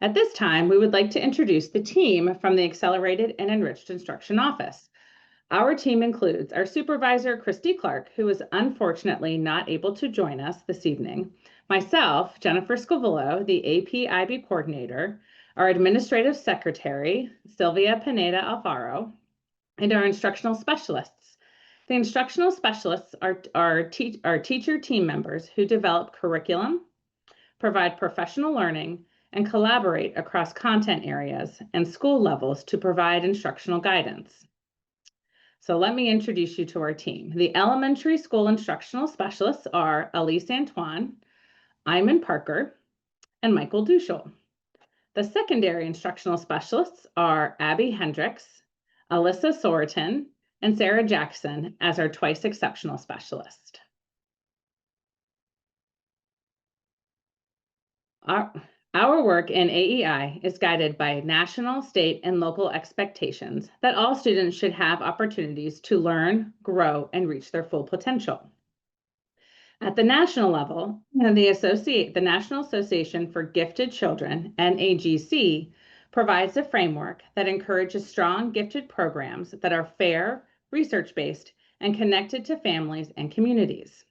At this time, we would like to introduce the team from the Accelerated and Enriched Instruction Office. Our team includes our supervisor, Christy Clark, who is unfortunately not able to join us this evening, myself, Jennifer Scovillo, the AP/IB coordinator, our administrative secretary, Sylvia Pineda Alfaro, and our instructional specialists. The instructional specialists are teacher team members who develop curriculum, provide professional learning, and collaborate across content areas and school levels to provide instructional guidance. So let me introduce you to our team. The elementary school instructional specialists are Elise Antoine, Iman Parker, and Michael Duschel. The secondary instructional specialists are Abby Hendricks, Alyssa Soriton, and Sarah Jackson as our twice exceptional specialist. Our work in AEI is guided by national, state, and local expectations that all students should have opportunities to learn, grow, and reach their full potential. At the national level, the National Association for Gifted Children, NAGC, provides a framework that encourages strong gifted programs that are fair, research-based, and connected to families and communities.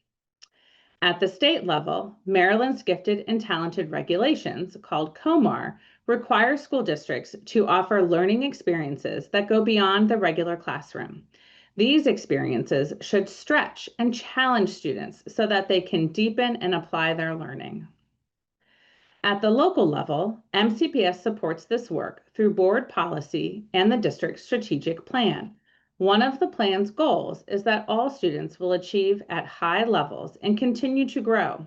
At the state level, Maryland's Gifted and Talented Regulations, called COMAR, require school districts to offer learning experiences that go beyond the regular classroom. These experiences should stretch and challenge students so that they can deepen and apply their learning. At the local level, MCPS supports this work through board policy and the district's strategic plan. One of the plan's goals is that all students will achieve at high levels and continue to grow.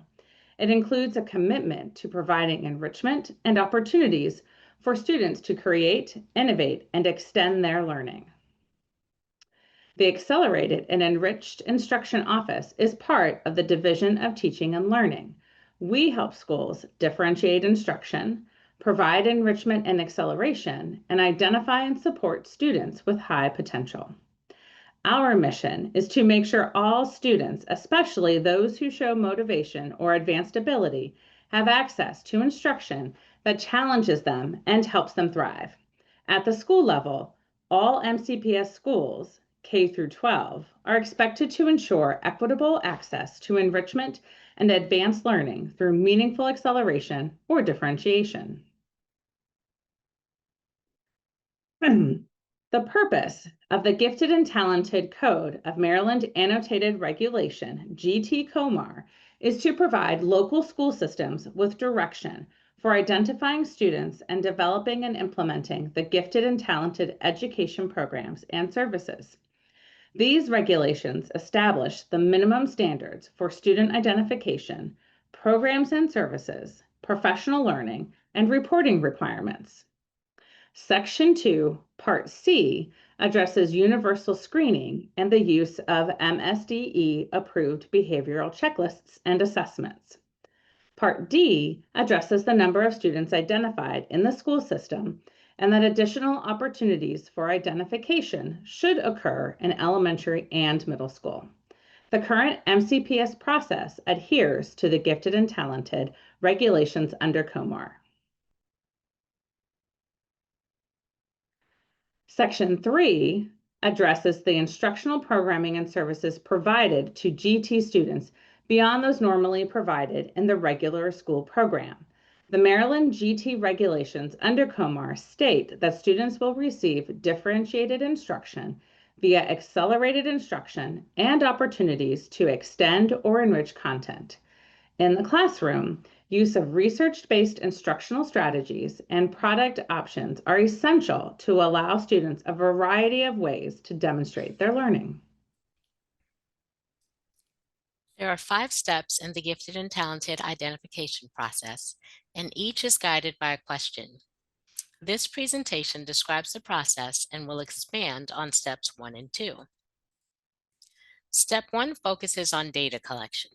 It includes a commitment to providing enrichment and opportunities for students to create, innovate, and extend their learning. The Accelerated and Enriched Instruction Office is part of the Division of Teaching and Learning. We help schools differentiate instruction, provide enrichment and acceleration, and identify and support students with high potential. Our mission is to make sure all students, especially those who show motivation or advanced ability, have access to instruction that challenges them and helps them thrive. At the school level, all MCPS schools, K through 12, are expected to ensure equitable access to enrichment and advanced learning through meaningful acceleration or differentiation. The purpose of the Gifted and Talented Code of Maryland Annotated Regulation, GT-COMAR, is to provide local school systems with direction for identifying students and developing and implementing the gifted and talented education programs and services. These regulations establish the minimum standards for student identification, programs and services, professional learning, and reporting requirements. Section 2, Part C, addresses universal screening and the use of MSDE-approved behavioral checklists and assessments. Part D addresses the number of students identified in the school system and that additional opportunities for identification should occur in elementary and middle school. The current MCPS process adheres to the Gifted and Talented regulations under COMAR. Section 3 addresses the instructional programming and services provided to GT students beyond those normally provided in the regular school program. The Maryland GT regulations under COMAR state that students will receive differentiated instruction via accelerated instruction and opportunities to extend or enrich content. In the classroom, use of research-based instructional strategies and product options are essential to allow students a variety of ways to demonstrate their learning. There are 5 steps in the Gifted and Talented identification process, and each is guided by a question. This presentation describes the process and will expand on steps 1 and 2. Step 1 focuses on data collection.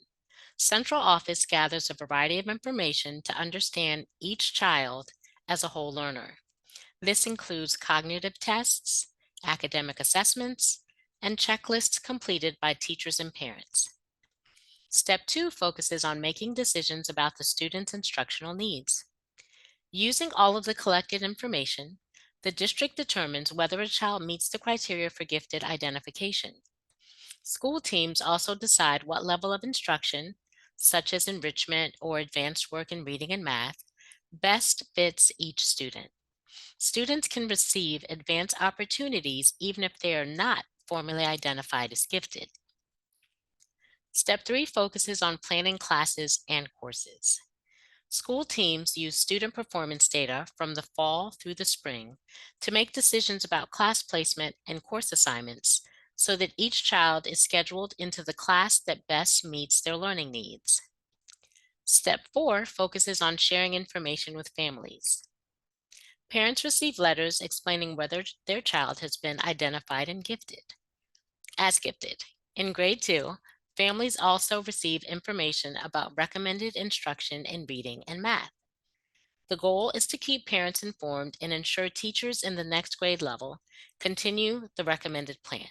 Central Office gathers a variety of information to understand each child as a whole learner. This includes cognitive tests, academic assessments, and checklists completed by teachers and parents. Step 2 focuses on making decisions about the student's instructional needs. Using all of the collected information, the district determines whether a child meets the criteria for gifted identification. School teams also decide what level of instruction, such as enrichment or advanced work in reading and math, best fits each student. Students can receive advanced opportunities even if they are not formally identified as gifted. Step 3 focuses on planning classes and courses. School teams use student performance data from the fall through the spring to make decisions about class placement and course assignments so that each child is scheduled into the class that best meets their learning needs. Step 4 focuses on sharing information with families. Parents receive letters explaining whether their child has been identified and gifted as gifted. In grade 2, families also receive information about recommended instruction in reading and math. The goal is to keep parents informed and ensure teachers in the next grade level continue the recommended plan.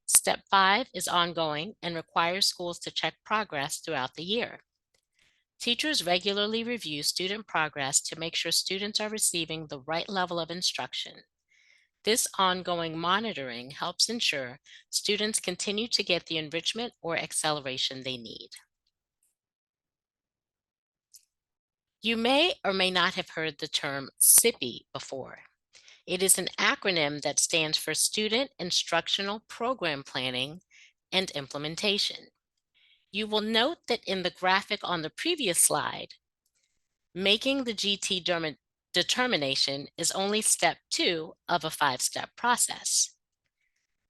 Step 5 is ongoing and requires schools to check progress throughout the year. Teachers regularly review student progress to make sure students are receiving the right level of instruction. This ongoing monitoring helps ensure students continue to get the enrichment or acceleration they need. You may or may not have heard the term SIPI before. It is an acronym that stands for Student Instructional Program Planning and Implementation. You will note that in the graphic on the previous slide, making the GT determination is only step 2 of a 5-step process.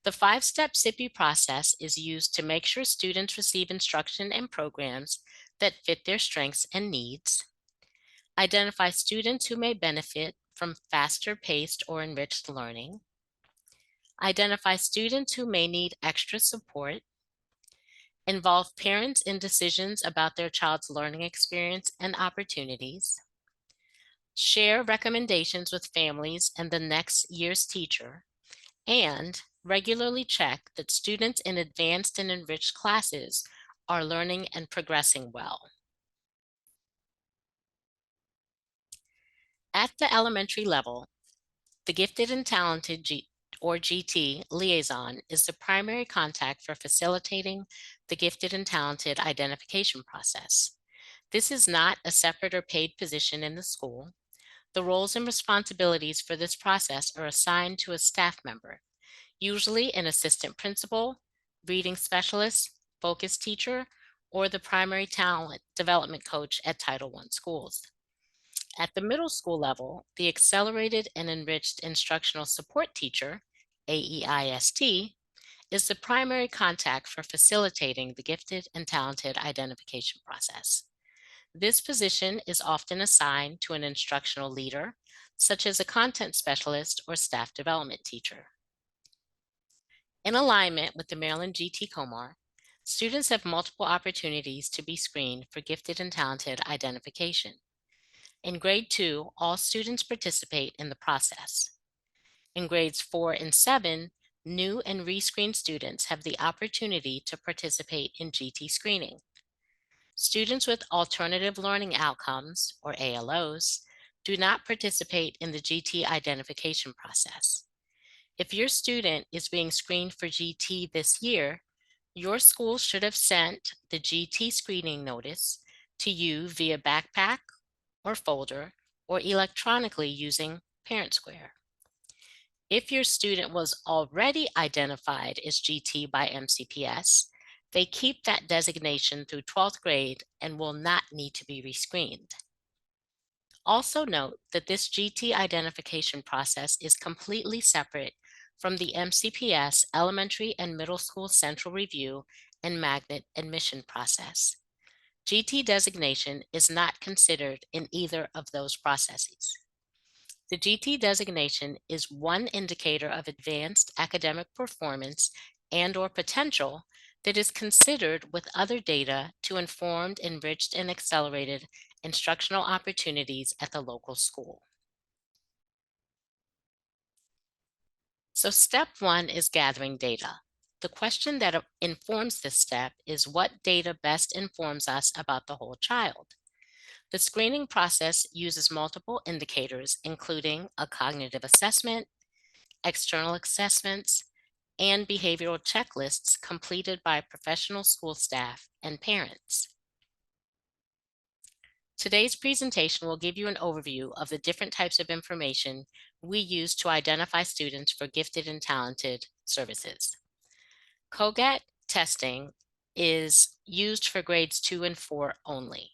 The 5-step SIPI process is used to make sure students receive instruction and programs that fit their strengths and needs, identify students who may benefit from faster paced or enriched learning, identify students who may need extra support, involve parents in decisions about their child's learning experience and opportunities, share recommendations with families and the next year's teacher, and regularly check that students in advanced and enriched classes are learning and progressing well. At the elementary level, the Gifted and Talented or GT liaison is the primary contact for facilitating the gifted and talented identification process. This is not a separate or paid position in the school. The roles and responsibilities for this process are assigned to a staff member, usually an assistant principal, reading specialist, focus teacher, or the primary talent development coach at Title I schools. At the middle school level, the Accelerated and Enriched Instructional Support Teacher, AEIST, is the primary contact for facilitating the gifted and talented identification process. This position is often assigned to an instructional leader, such as a content specialist or staff development teacher. In alignment with the Maryland GT COMAR, students have multiple opportunities to be screened for gifted and talented identification. In grade 2, all students participate in the process. In grades 4 and 7, new and rescreened students have the opportunity to participate in GT screening. Students with alternative learning outcomes, or ALOs, do not participate in the GT identification process. If your student is being screened for GT this year, your school should have sent the GT screening notice to you via backpack or folder or electronically using Parent Square. If your student was already identified as GT by MCPS, they keep that designation through 12th grade and will not need to be rescreened. Also note that this GT identification process is completely separate from the MCPS Elementary and Middle School Central Review and Magnet Admission process. GT designation is not considered in either of those processes. The GT designation is one indicator of advanced academic performance and/or potential that is considered with other data to inform enriched and accelerated instructional opportunities at the local school. So step 1 is gathering data. The question that informs this step is what data best informs us about the whole child. The screening process uses multiple indicators, including a cognitive assessment, external assessments, and behavioral checklists completed by professional school staff and parents. Today's presentation will give you an overview of the different types of information we use to identify students for gifted and talented services. COGAT testing is used for grades 2 and 4 only.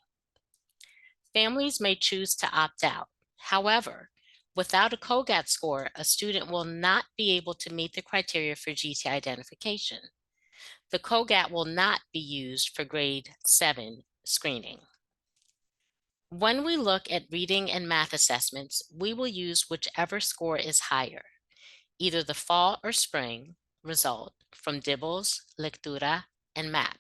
Families may choose to opt out. However, without a COGAT score, a student will not be able to meet the criteria for GT identification. The COGAT will not be used for grade 7 screening. When we look at reading and math assessments, we will use whichever score is higher, either the fall or spring result from DIBELS, Lectura, and MAP.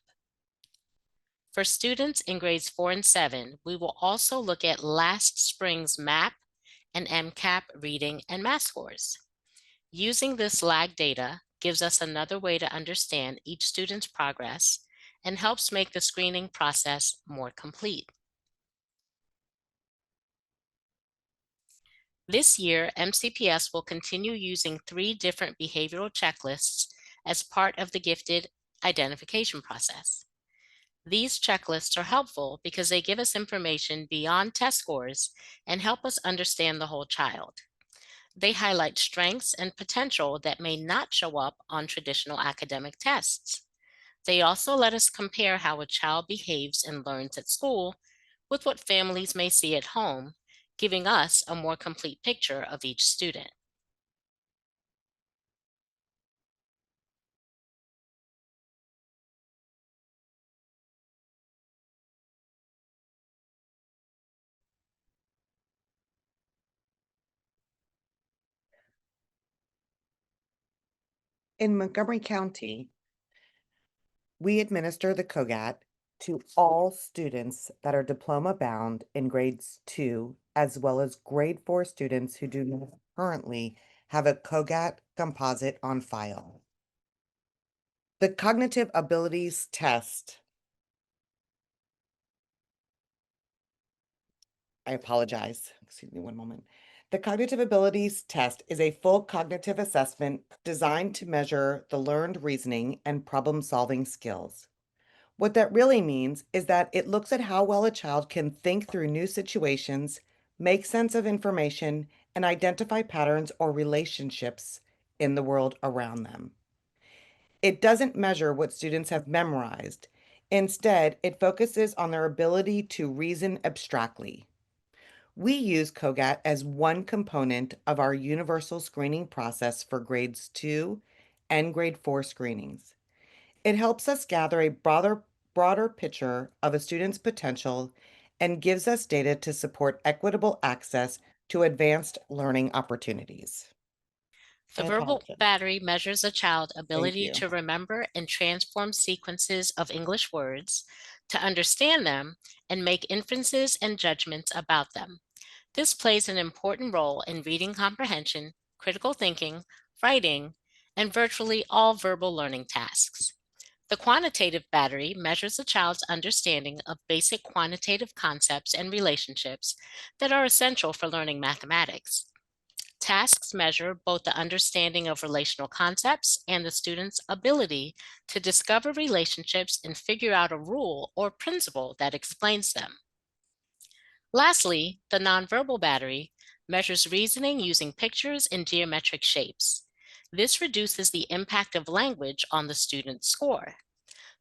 For students in grades 4 and 7, we will also look at last spring's MAP and MCAP reading and math scores. Using this lag data gives us another way to understand each student's progress and helps make the screening process more complete. This year, MCPS will continue using 3 different behavioral checklists as part of the gifted identification process. These checklists are helpful because they give us information beyond test scores and help us understand the whole child. They highlight strengths and potential that may not show up on traditional academic tests. They also let us compare how a child behaves and learns at school with what families may see at home, giving us a more complete picture of each student. In Montgomery County, we administer the COGAT to all students that are diploma bound in grades 2, as well as grade 4 students who do not currently have a COGAT composite on file. The cognitive abilities test, I apologize, excuse me one moment. The cognitive abilities test is a full cognitive assessment designed to measure the learned reasoning and problem-solving skills. What that really means is that it looks at how well a child can think through new situations, make sense of information, and identify patterns or relationships in the world around them. It doesn't measure what students have memorized. Instead, it focuses on their ability to reason abstractly. We use COGAT as one component of our universal screening process for grades 2 and grade 4 screenings. It helps us gather a broader picture of a student's potential and gives us data to support equitable access to advanced learning opportunities. The I verbal apologize. battery measures a child's Thank ability you. to remember and transform sequences of English words, to understand them, and make inferences and judgments about them. This plays an important role in reading comprehension, critical thinking, writing, and virtually all verbal learning tasks. The quantitative battery measures a child's understanding of basic quantitative concepts and relationships that are essential for learning mathematics. Tasks measure both the understanding of relational concepts and the student's ability to discover relationships and figure out a rule or principle that explains them. Lastly, the nonverbal battery measures reasoning using pictures and geometric shapes. This reduces the impact of language on the student's score.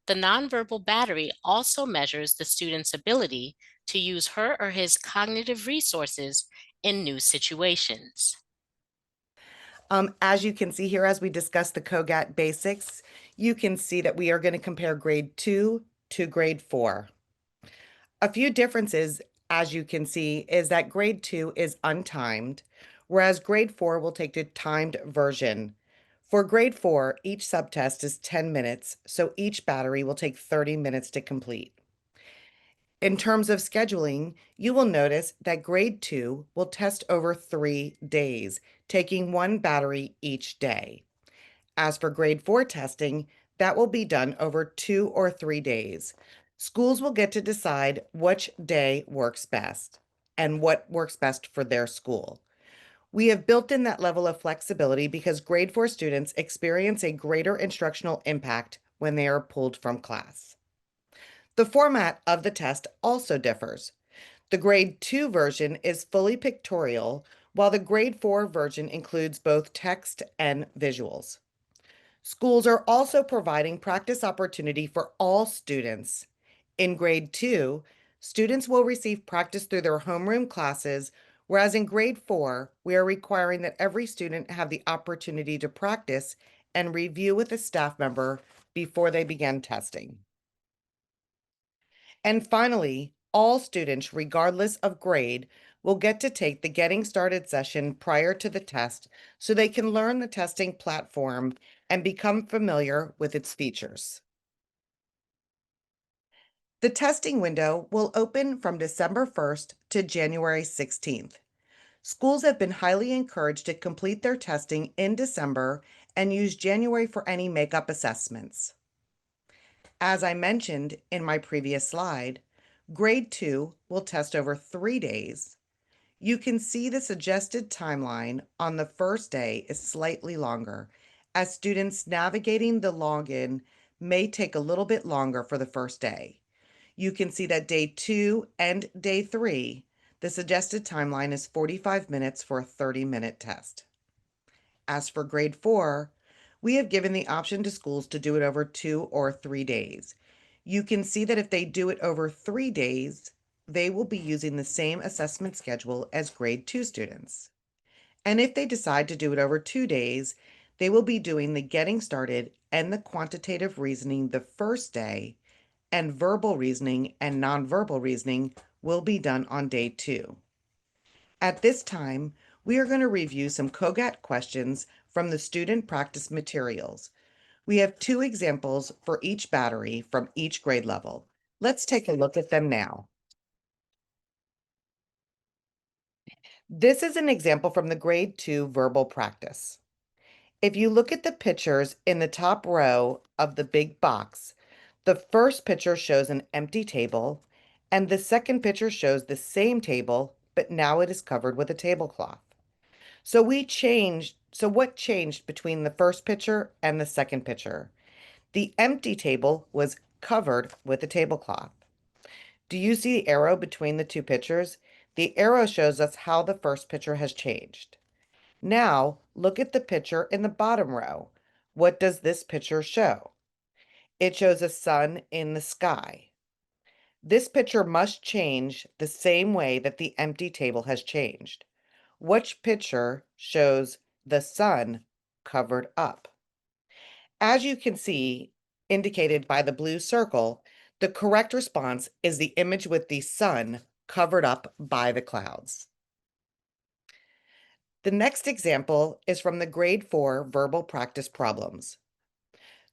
The nonverbal battery also measures the student's ability to use her or his cognitive resources in new situations. As you can see here, as we discuss the COGAT basics, you can see that we are going to compare grade 2 to grade 4. A few differences, as you can see, is that grade 2 is untimed, whereas grade 4 will take the timed version. For grade 4, each subtest is 10 minutes, so each battery will take 30 minutes to complete. In terms of scheduling, you will notice that grade 2 will test over 3 days, taking one battery each day. As for grade 4 testing, that will be done over 2 or 3 days. Schools will get to decide which day works best and what works best for their school. We have built in that level of flexibility because grade 4 students experience a greater instructional impact when they are pulled from class. The format of the test also differs. The grade 2 version is fully pictorial, while the grade 4 version includes both text and visuals. Schools are also providing practice opportunity for all students. In grade 2, students will receive practice through their homeroom classes, whereas in grade 4, we are requiring that every student have the opportunity to practice and review with a staff member before they begin testing. And finally, all students, regardless of grade, will get to take the Getting Started session prior to the test so they can learn the testing platform and become familiar with its features. The testing window will open from December 1st to January 16th. Schools have been highly encouraged to complete their testing in December and use January for any makeup assessments. As I mentioned in my previous slide, grade 2 will test over 3 days. You can see the suggested timeline on the first day is slightly longer, as students navigating the login may take a little bit longer for the first day. You can see that day 2 and day 3, the suggested timeline is 45 minutes for a 30-minute test. As for grade 4, we have given the option to schools to do it over 2 or 3 days. You can see that if they do it over 3 days, they will be using the same assessment schedule as grade 2 students. And if they decide to do it over 2 days, they will be doing the Getting Started and the quantitative reasoning the first day, and verbal reasoning and nonverbal reasoning will be done on day 2. At this time, we are going to review some COGAT questions from the student practice materials. We have 2 examples for each battery from each grade level. Let's take a look at them now. This is an example from the grade 2 verbal practice. If you look at the pictures in the top row of the big box, the first picture shows an empty table, and the second picture shows the same table, but now it is covered with a tablecloth. So what changed between the first picture and the second picture? The empty table was covered with a tablecloth. Do you see the arrow between the 2 pictures? The arrow shows us how the first picture has changed. Now, look at the picture in the bottom row. What does this picture show? It shows a sun in the sky. This picture must change the same way that the empty table has changed. Which picture shows the sun covered up? As you can see, indicated by the blue circle, the correct response is the image with the sun covered up by the clouds. The next example is from the grade 4 verbal practice problems.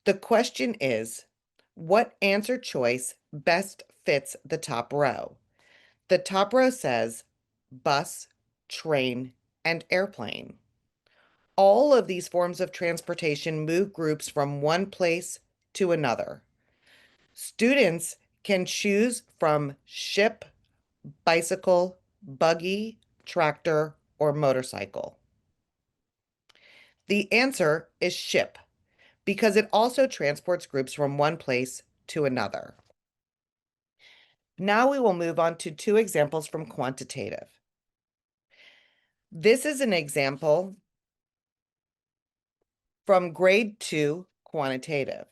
The question is, what answer choice best fits the top row? The top row says bus, train, and airplane. All of these forms of transportation move groups from one place to another. Students can choose from ship, bicycle, buggy, tractor, or motorcycle. The answer is ship, because it also transports groups from one place to another. Now we will move on to 2 examples from quantitative. This is an example from grade 2 quantitative.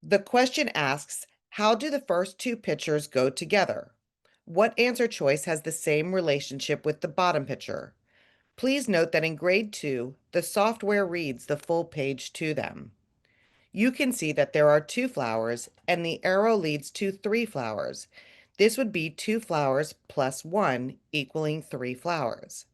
The question asks, how do the first 2 pictures go together? What answer choice has the same relationship with the bottom picture? Please note that in grade 2, the software reads the full page to them. You can see that there are 2 flowers and the arrow leads to 3 flowers. This would be 2 flowers plus 1 equaling 3 flowers.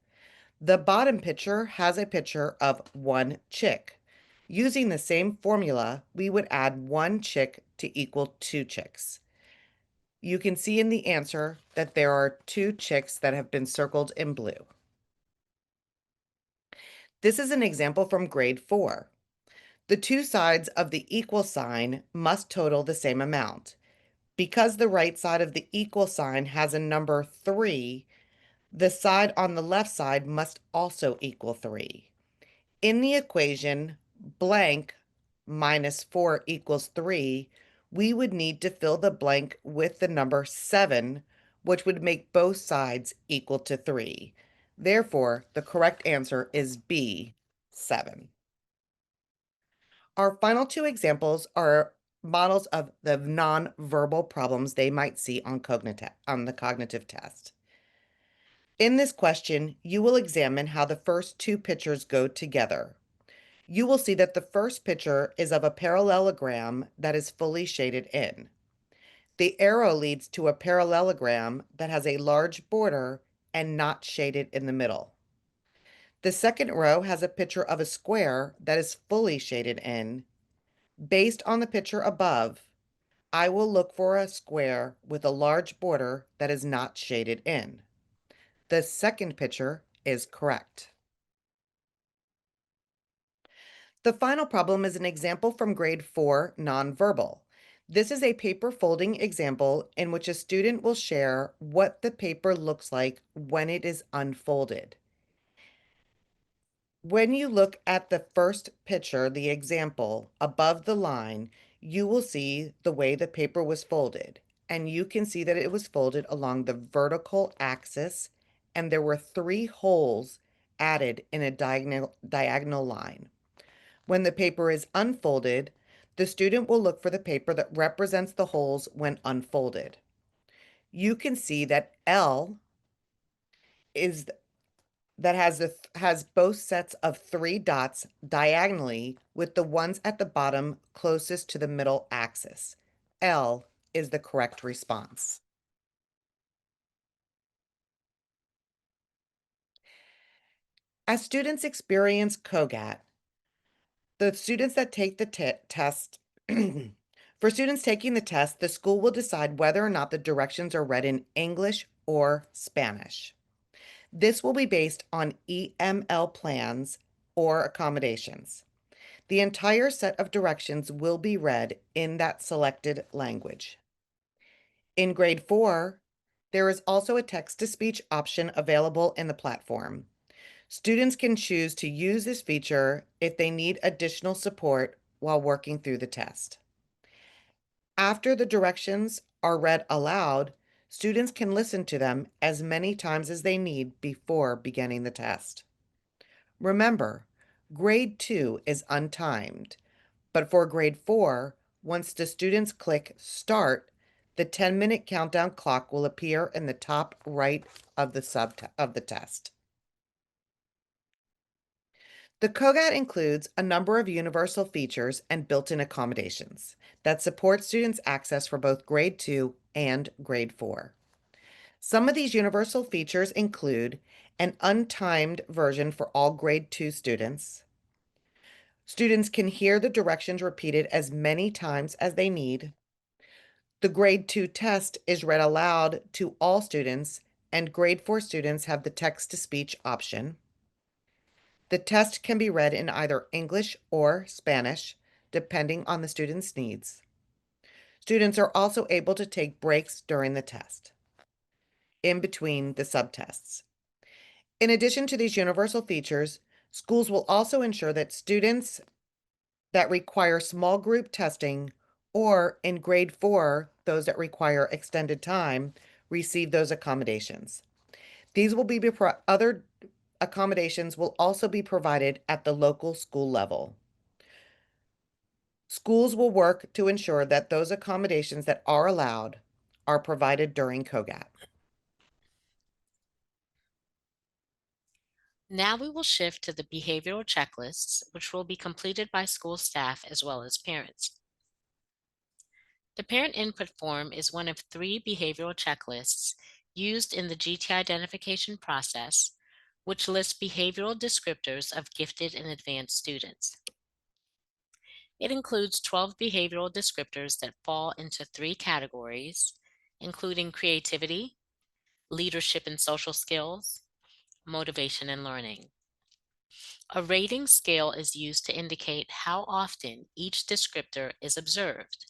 The bottom picture has a picture of 1 chick. Using the same formula, we would add 1 chick to equal 2 chicks. You can see in the answer that there are 2 chicks that have been circled in blue. This is an example from grade 4. The 2 sides of the equal sign must total the same amount. Because the right side of the equal sign has a number 3, the side on the left side must also equal 3. In the equation blank minus 4 equals 3, we would need to fill the blank with the number 7, which would make both sides equal to 3. Therefore, the correct answer is B, 7. Our final two examples are models of the nonverbal problems they might see on the cognitive test. In this question, you will examine how the first two pictures go together. You will see that the first picture is of a parallelogram that is fully shaded in. The arrow leads to a parallelogram that has a large border and not shaded in the middle. The second row has a picture of a square that is fully shaded in. Based on the picture above, I will look for a square with a large border that is not shaded in. The second picture is correct. The final problem is an example from grade 4, nonverbal. This is a paper folding example in which a student will share what the paper looks like when it is unfolded. When you look at the first picture, the example, above the line, you will see the way the paper was folded, and you can see that it was folded along the vertical axis, and there were 3 holes added in a diagonal line. When the paper is unfolded, the student will look for the paper that represents the holes when unfolded. You can see that L is that has both sets of 3 dots diagonally with the ones at the bottom closest to the middle axis. L is the correct response. As students experience COGAT, the students that take the test, for students taking the test, the school will decide whether or not the directions are read in English or Spanish. This will be based on EML plans or accommodations. The entire set of directions will be read in that selected language. In grade 4, there is also a text-to-speech option available in the platform. Students can choose to use this feature if they need additional support while working through the test. After the directions are read aloud, students can listen to them as many times as they need before beginning the test. Remember, grade 2 is untimed, but for grade 4, once the students click Start, the 10-minute countdown clock will appear in the top right of the test. The COGAT includes a number of universal features and built-in accommodations that support students' access for both grade 2 and grade 4. Some of these universal features include an untimed version for all grade 2 students. Students can hear the directions repeated as many times as they need. The grade 2 test is read aloud to all students, and grade 4 students have the text-to-speech option. The test can be read in either English or Spanish, depending on the student's needs. Students are also able to take breaks during the test, in between the subtests. In addition to these universal features, schools will also ensure that students that require small group testing, or in grade 4, those that require extended time, receive those accommodations. These will be other accommodations will also be provided at the local school level. Schools will work to ensure that those accommodations that are allowed are provided during COGAT. Now we will shift to the behavioral checklists, which will be completed by school staff as well as parents. The parent input form is one of 3 behavioral checklists used in the GT identification process, which lists behavioral descriptors of gifted and advanced students. It includes 12 behavioral descriptors that fall into 3 categories, including creativity, leadership and social skills, motivation and learning. A rating scale is used to indicate how often each descriptor is observed.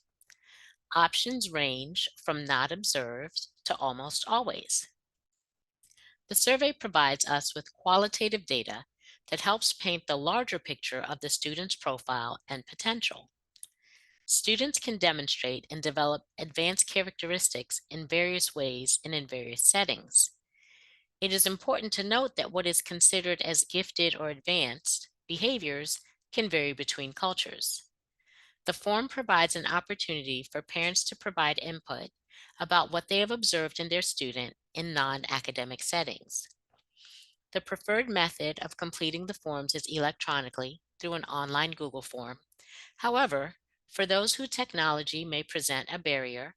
Options range from not observed to almost always. The survey provides us with qualitative data that helps paint the larger picture of the student's profile and potential. Students can demonstrate and develop advanced characteristics in various ways and in various settings. It is important to note that what is considered as gifted or advanced behaviors can vary between cultures. The form provides an opportunity for parents to provide input about what they have observed in their student in non-academic settings. The preferred method of completing the forms is electronically through an online Google form. However, for those who technology may present a barrier,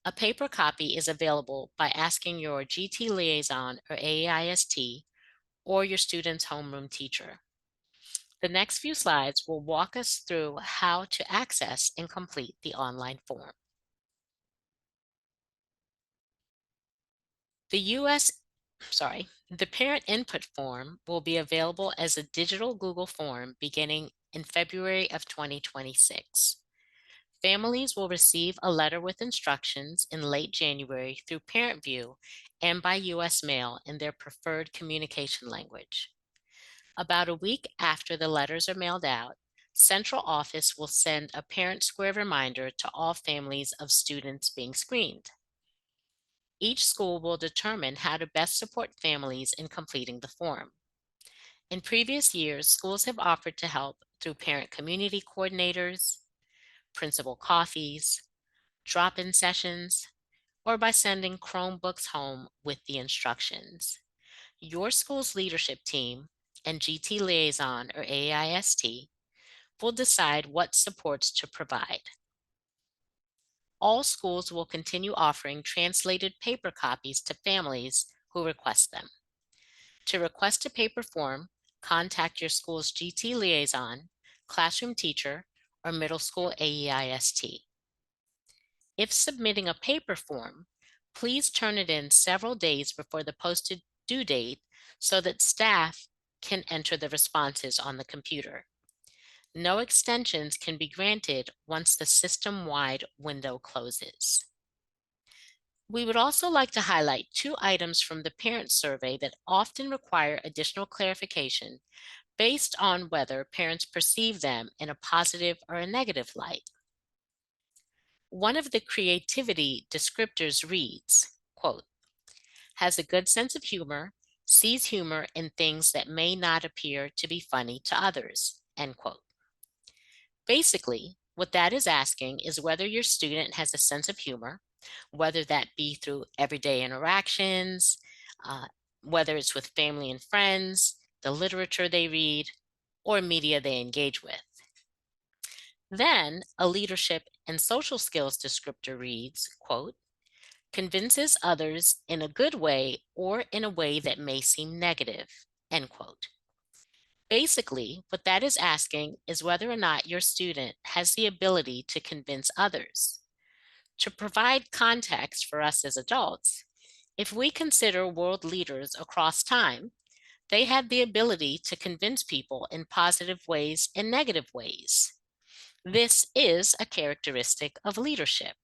a paper copy is available by asking your GT liaison or AAIST or your student's homeroom teacher. The next few slides will walk us through how to access and complete the online form. The parent input form will be available as a digital Google form beginning in February of 2026. Families will receive a letter with instructions in late January through ParentView and by U.S. mail in their preferred communication language. About a week after the letters are mailed out, Central Office will send a Parent Square reminder to all families of students being screened. Each school will determine how to best support families in completing the form. In previous years, schools have offered to help through parent community coordinators, principal coffees, drop-in sessions, or by sending Chromebooks home with the instructions. Your school's leadership team and GT liaison or AIST will decide what supports to provide. All schools will continue offering translated paper copies to families who request them. To request a paper form, contact your school's GT liaison, classroom teacher, or middle school AEIST. If submitting a paper form, please turn it in several days before the posted due date so that staff can enter the responses on the computer. No extensions can be granted once the system-wide window closes. We would also like to highlight 2 items from the parent survey that often require additional clarification based on whether parents perceive them in a positive or a negative light. One of the creativity descriptors reads, quote, has a good sense of humor, sees humor in things that may not appear to be funny to others, end quote. Basically, what that is asking is whether your student has a sense of humor, whether that be through everyday interactions, uh, whether it's with family and friends, the literature they read, or media they engage with. Then a leadership and social skills descriptor reads, quote, convinces others in a good way or in a way that may seem negative, end quote. Basically, what that is asking is whether or not your student has the ability to convince others. To provide context for us as adults, if we consider world leaders across time, they had the ability to convince people in positive ways and negative ways. This is a characteristic of leadership.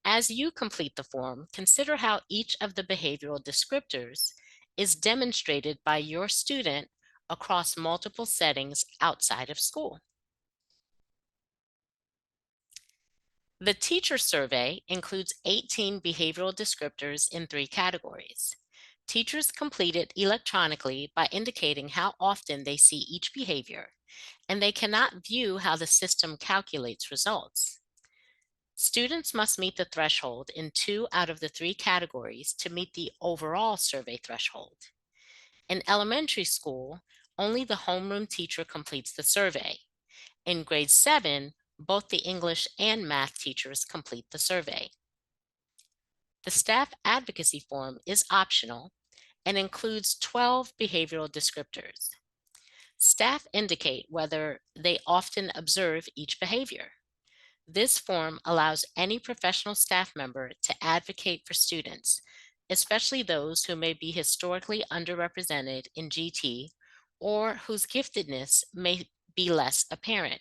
As you complete the form, consider how each of the behavioral descriptors is demonstrated by your student across multiple settings outside of school. The teacher survey includes 18 behavioral descriptors in 3 categories. Teachers complete it electronically by indicating how often they see each behavior, and they cannot view how the system calculates results. Students must meet the threshold in 2 out of the 3 categories to meet the overall survey threshold. In elementary school, only the homeroom teacher completes the survey. In grade 7, both the English and math teachers complete the survey. The staff advocacy form is optional and includes 12 behavioral descriptors. Staff indicate whether they often observe each behavior. This form allows any professional staff member to advocate for students, especially those who may be historically underrepresented in GT or whose giftedness may be less apparent.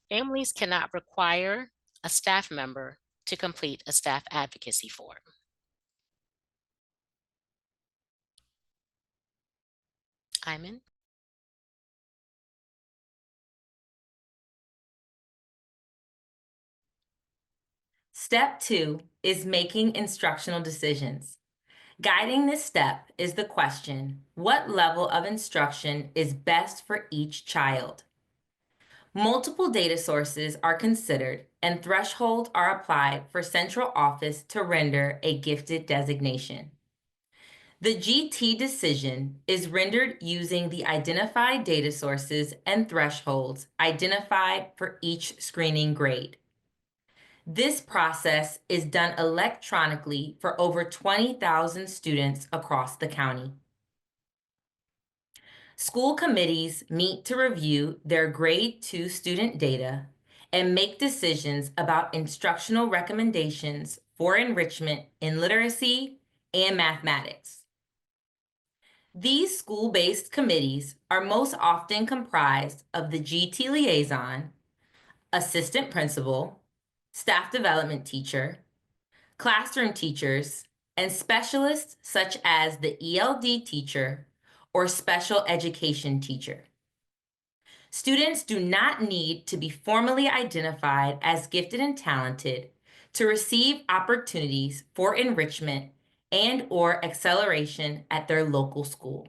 Families cannot require a staff member to complete a staff advocacy form. Iman? Step 2 is making instructional decisions. Guiding this step is the question, what level of instruction is best for each child? Multiple data sources are considered and thresholds are applied for central office to render a gifted designation. The GT decision is rendered using the identified data sources and thresholds identified for each screening grade. This process is done electronically for over 20,000 students across the county. School committees meet to review their grade 2 student data and make decisions about instructional recommendations for enrichment in literacy and mathematics. These school-based committees are most often comprised of the GT liaison, assistant principal, staff development teacher, classroom teachers, and specialists such as the ELD teacher or special education teacher. Students do not need to be formally identified as gifted and talented to receive opportunities for enrichment and/or acceleration at their local school.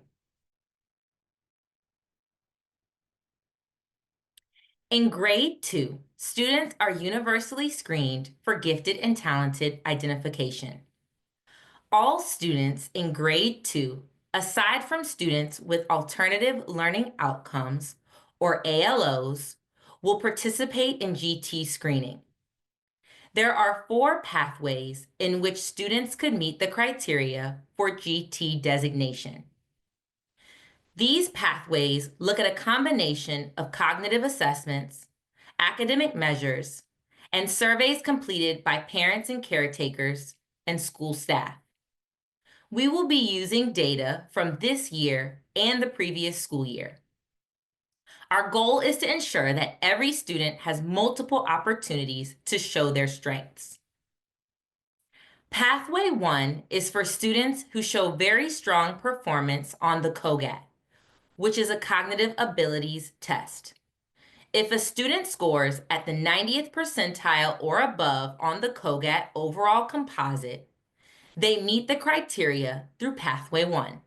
In grade 2, students are universally screened for gifted and talented identification. All students in grade 2, aside from students with alternative learning outcomes, or ALOs, will participate in GT screening. There are 4 pathways in which students could meet the criteria for GT designation. These pathways look at a combination of cognitive assessments, academic measures, and surveys completed by parents and caretakers and school staff. We will be using data from this year and the previous school year. Our goal is to ensure that every student has multiple opportunities to show their strengths. Pathway 1 is for students who show very strong performance on the COGAT, which is a cognitive abilities test. If a student scores at the 90th percentile or above on the COGAT overall composite, they meet the criteria through Pathway 1.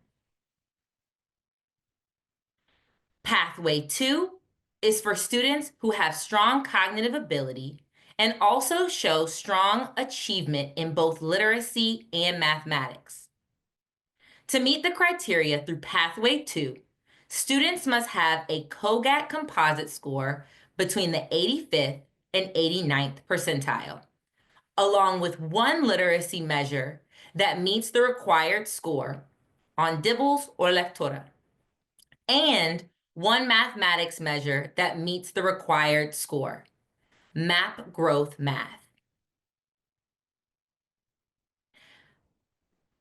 Pathway 2 is for students who have strong cognitive ability and also show strong achievement in both literacy and mathematics. To meet the criteria through Pathway 2, students must have a COGAT composite score between the 85th and 89th percentile, along with one literacy measure that meets the required score on Dibbles or Lectura, and one mathematics measure that meets the required score, MAP Growth Math.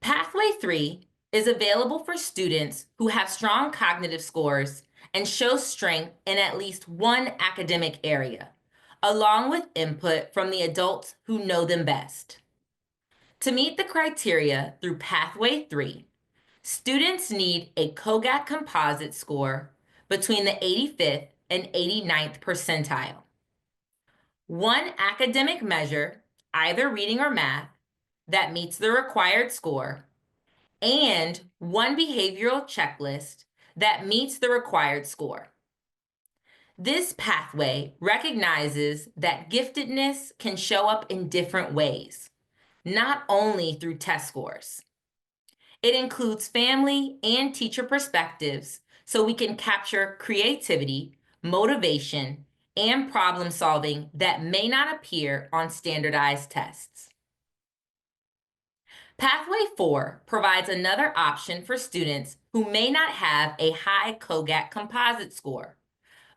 Pathway 3 is available for students who have strong cognitive scores and show strength in at least one academic area, along with input from the adults who know them best. To meet the criteria through Pathway 3, students need a COGAT composite score between the 85th and 89th percentile, one academic measure, either reading or math, that meets the required score, and one behavioral checklist that meets the required score. This pathway recognizes that giftedness can show up in different ways, not only through test scores. It includes family and teacher perspectives so we can capture creativity, motivation, and problem solving that may not appear on standardized tests. Pathway 4 provides another option for students who may not have a high COGAT composite score,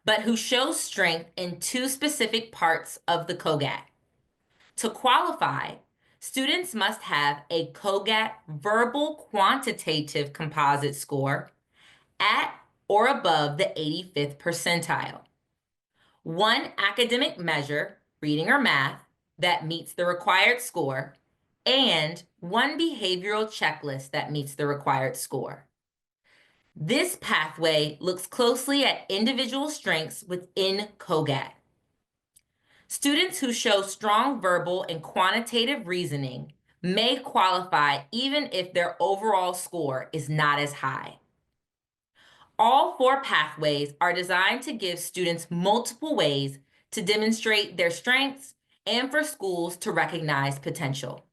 but who show strength in 2 specific parts of the COGAT. To qualify, students must have a COGAT verbal quantitative composite score at or above the 85th percentile, one academic measure, reading or math, that meets the required score, and one behavioral checklist that meets the required score. This pathway looks closely at individual strengths within COGAT. Students who show strong verbal and quantitative reasoning may qualify even if their overall score is not as high. All 4 pathways are designed to give students multiple ways to demonstrate their strengths and for schools to recognize potential.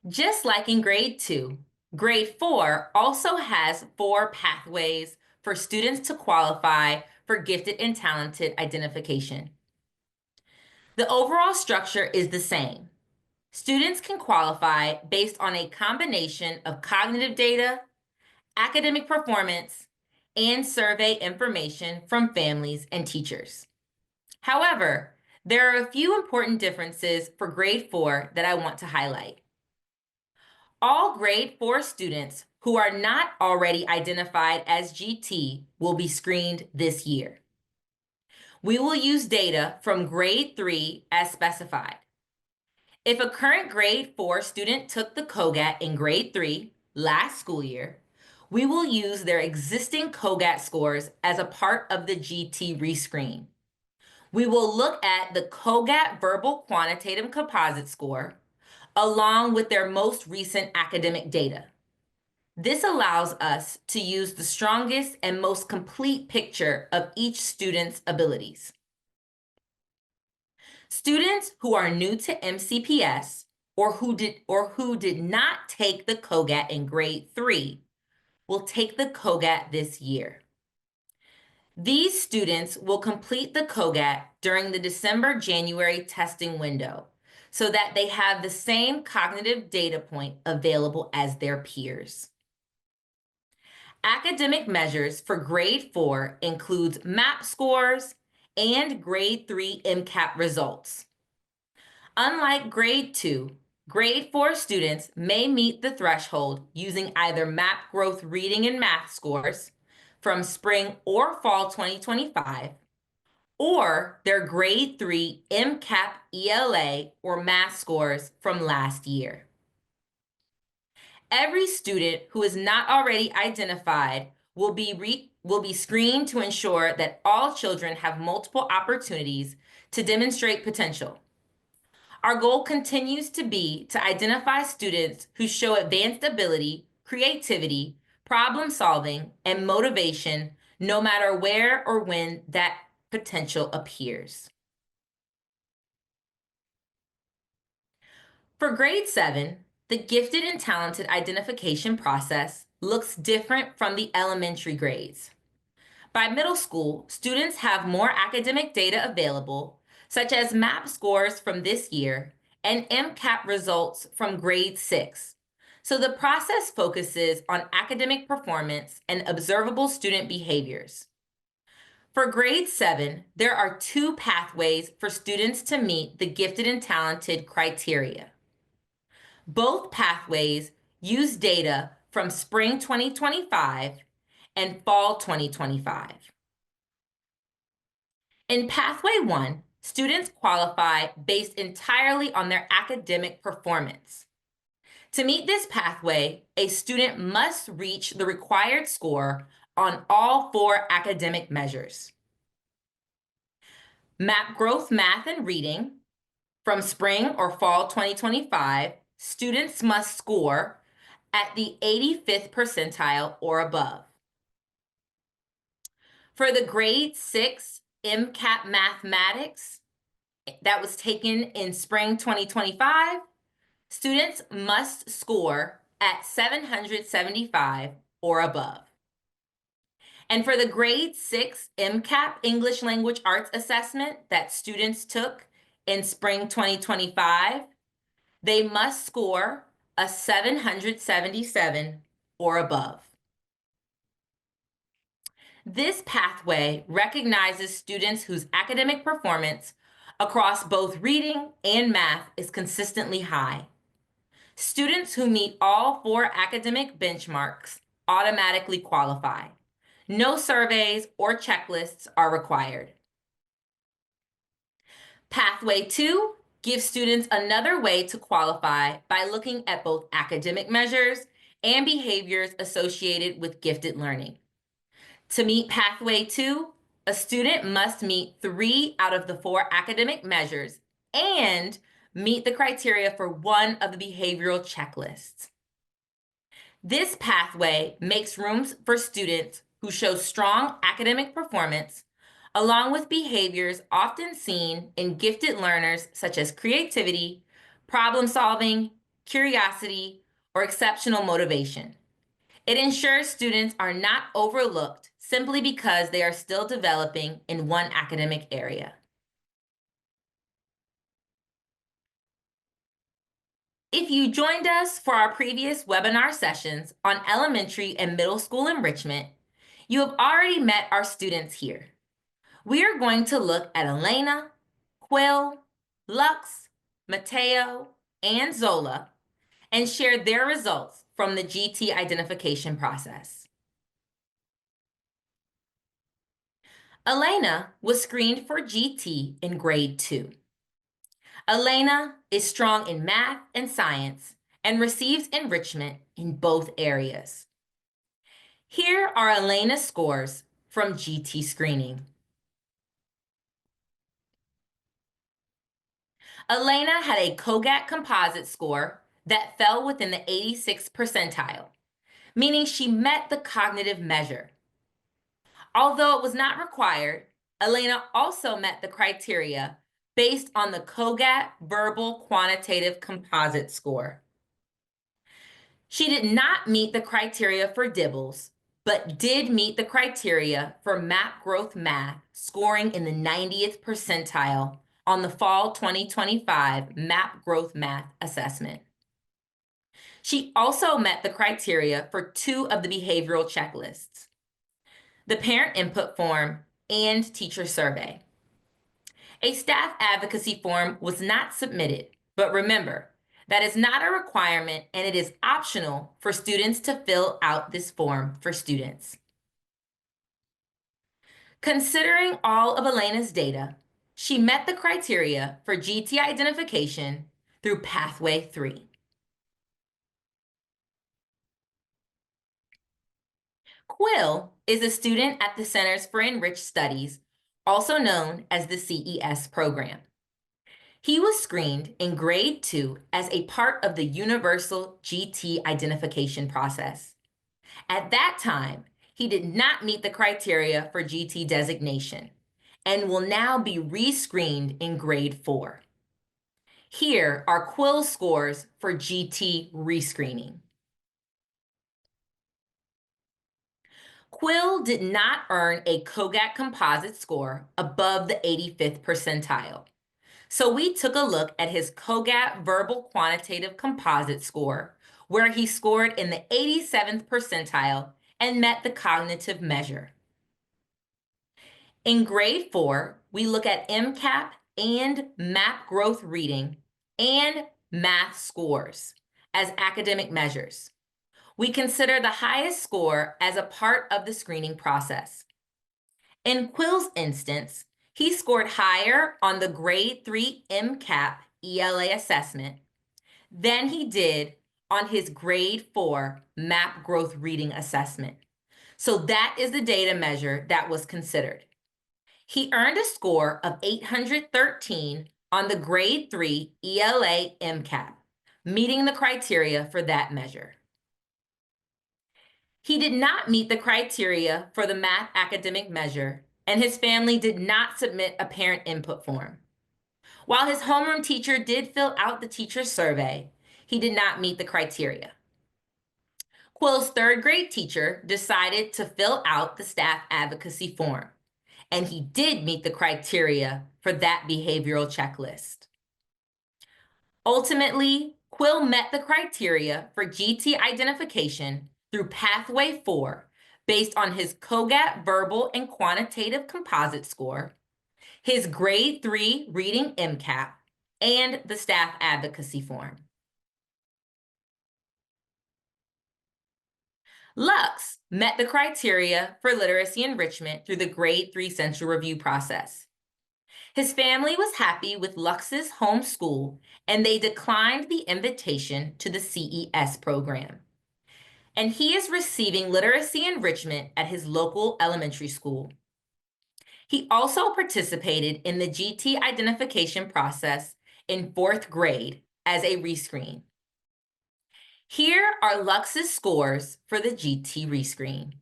Just like in grade 2, grade 4 also has 4 pathways for students to qualify for gifted and talented identification. The overall structure is the same. Students can qualify based on a combination of cognitive data, academic performance, and survey information from families and teachers. However, there are a few important differences for grade 4 that I want to highlight. All grade 4 students who are not already identified as GT will be screened this year. We will use data from grade 3 as specified. If a current grade 4 student took the COGAT in grade 3 last school year, we will use their existing COGAT scores as a part of the GT rescreen. We will look at the COGAT verbal quantitative composite score along with their most recent academic data. This allows us to use the strongest and most complete picture of each student's abilities. Students who are new to MCPS or who did not take the COGAT in grade 3 will take the COGAT this year. These students will complete the COGAT during the December-January testing window so that they have the same cognitive data point available as their peers. Academic measures for grade 4 includes MAP scores and grade 3 MCAP results. Unlike grade 2, grade 4 students may meet the threshold using either MAP growth reading and math scores from spring or fall 2025, or their grade 3 MCAP ELA or math scores from last year. Every student who is not already identified will be screened to ensure that all children have multiple opportunities to demonstrate potential. Our goal continues to be to identify students who show advanced ability, creativity, problem solving, and motivation, no matter where or when that potential appears. For grade 7, the gifted and talented identification process looks different from the elementary grades. By middle school, students have more academic data available, such as MAP scores from this year and MCAP results from grade 6. So the process focuses on academic performance and observable student behaviors. For grade 7, there are 2 pathways for students to meet the gifted and talented criteria. Both pathways use data from spring 2025 and fall 2025. In Pathway 1, students qualify based entirely on their academic performance. To meet this pathway, a student must reach the required score on all 4 academic measures. MAP growth, math, and reading. From spring or fall 2025, students must score at the 85th percentile or above. For the grade 6 MCAP mathematics that was taken in spring 2025, students must score at 775 or above. And for the grade 6 MCAP English Language Arts assessment that students took in spring 2025, they must score a 777 or above. This pathway recognizes students whose academic performance across both reading and math is consistently high. Students who meet all 4 academic benchmarks automatically qualify. No surveys or checklists are required. Pathway 2 gives students another way to qualify by looking at both academic measures and behaviors associated with gifted learning. To meet Pathway 2, a student must meet 3 out of the 4 academic measures and meet the criteria for one of the behavioral checklists. This pathway makes room for students who show strong academic performance, along with behaviors often seen in gifted learners such as creativity, problem solving, curiosity, or exceptional motivation. It ensures students are not overlooked simply because they are still developing in one academic area. If you joined us for our previous webinar sessions on elementary and middle school enrichment, you have already met our students here. We are going to look at Elena, Quill, Lux, Mateo, and Zola and share their results from the GT identification process. Elena was screened for GT in grade 2. Elena is strong in math and science and receives enrichment in both areas. Here are Elena's scores from GT screening. Elena had a COGAT composite score that fell within the 86th percentile, meaning she met the cognitive measure. Although it was not required, Elena also met the criteria based on the COGAT verbal quantitative composite score. She did not meet the criteria for DIBELS, but did meet the criteria for MAP Growth Math, scoring in the 90th percentile on the Fall 2025 MAP Growth Math assessment. She also met the criteria for 2 of the behavioral checklists, the parent input form and teacher survey. A staff advocacy form was not submitted, but remember, that is not a requirement and it is optional for students to fill out this form for students. Considering all of Elena's data, she met the criteria for GT identification through Pathway 3. Quill is a student at the Centers for Enriched Studies, also known as the CES program. He was screened in grade 2 as a part of the universal GT identification process. At that time, he did not meet the criteria for GT designation and will now be rescreened in grade 4. Here are Quill scores for GT rescreening. Quill did not earn a COGAT composite score above the 85th percentile. So we took a look at his COGAT verbal quantitative composite score, where he scored in the 87th percentile and met the cognitive measure. In grade 4, we look at MCAP and MAP growth reading and math scores as academic measures. We consider the highest score as a part of the screening process. In Quill's instance, he scored higher on the grade 3 MCAP ELA assessment than he did on his grade 4 MAP growth reading assessment. So that is the data measure that was considered. He earned a score of 813 on the grade 3 ELA MCAP, meeting the criteria for that measure. He did not meet the criteria for the math academic measure, and his family did not submit a parent input form. While his homeroom teacher did fill out the teacher survey, he did not meet the criteria. Quill's 3rd grade teacher decided to fill out the staff advocacy form, and he did meet the criteria for that behavioral checklist. Ultimately, Quill met the criteria for GT identification through Pathway 4 based on his COGAT verbal and quantitative composite score, his grade 3 reading MCAP, and the staff advocacy form. Lux met the criteria for literacy enrichment through the grade 3 central review process. His family was happy with Lux's home school, and they declined the invitation to the CES program. And he is receiving literacy enrichment at his local elementary school. He also participated in the GT identification process in 4th grade as a rescreen. Here are Lux's scores for the GT rescreen.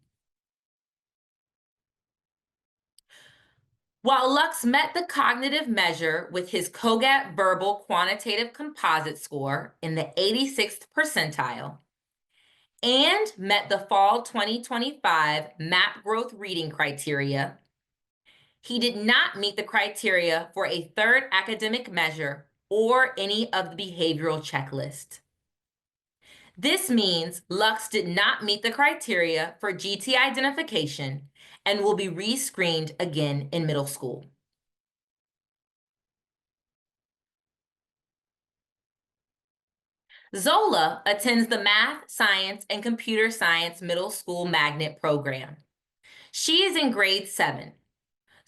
While Lux met the cognitive measure with his COGAT verbal quantitative composite score in the 86th percentile and met the fall 2025 MAP growth reading criteria, he did not meet the criteria for a third academic measure or any of the behavioral checklist. This means Lux did not meet the criteria for GT identification and will be rescreened again in middle school. Zola attends the Math, Science, and Computer Science Middle School Magnet program. She is in grade 7.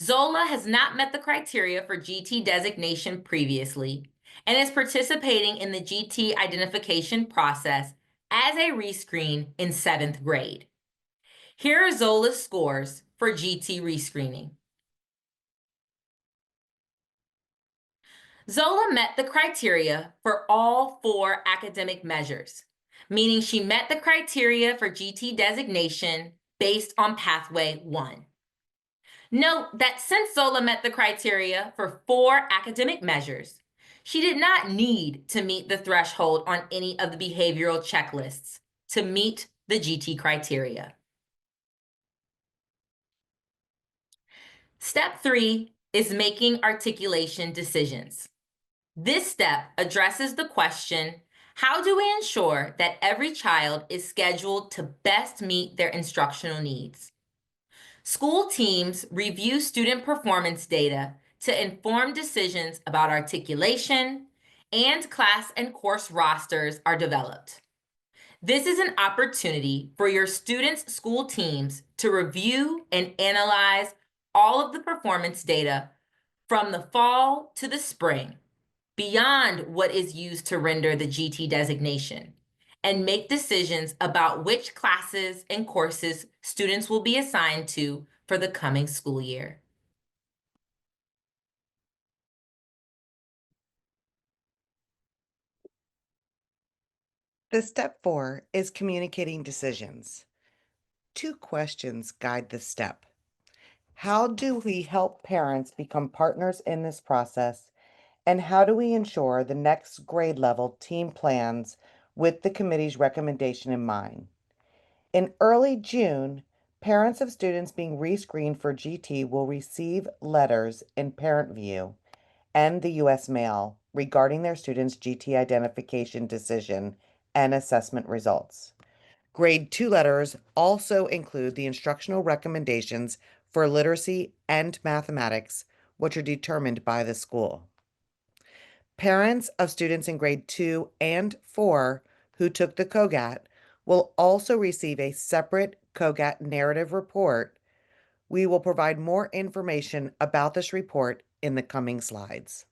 Zola has not met the criteria for GT designation previously and is participating in the GT identification process as a rescreen in 7th grade. Here are Zola's scores for GT rescreening. Zola met the criteria for all 4 academic measures, meaning she met the criteria for GT designation based on Pathway 1. Note that since Zola met the criteria for 4 academic measures, she did not need to meet the threshold on any of the behavioral checklists to meet the GT criteria. Step 3 is making articulation decisions. This step addresses the question, how do we ensure that every child is scheduled to best meet their instructional needs? School teams review student performance data to inform decisions about articulation, and class and course rosters are developed. This is an opportunity for your students' school teams to review and analyze all of the performance data from the fall to the spring, beyond what is used to render the GT designation, and make decisions about which classes and courses students will be assigned to for the coming school year. The step 4 is communicating decisions. 2 questions guide this step. How do we help parents become partners in this process? And how do we ensure the next grade level team plans with the committee's recommendation in mind? In early June, parents of students being rescreened for GT will receive letters in Parent View and the U.S. Mail regarding their students' GT identification decision and assessment results. Grade 2 letters also include the instructional recommendations for literacy and mathematics, which are determined by the school. Parents of students in grade 2 and 4 who took the COGAT will also receive a separate COGAT narrative report. We will provide more information about this report in the coming slides.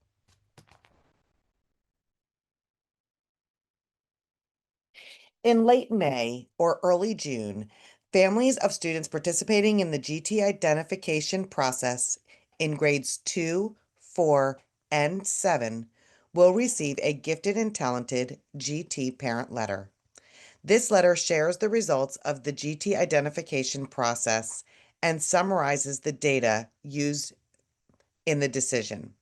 In late May or early June, families of students participating in the GT identification process in grades 2, 4, and 7 will receive a gifted and talented GT parent letter. This letter shares the results of the GT identification process and summarizes the data used in the decision.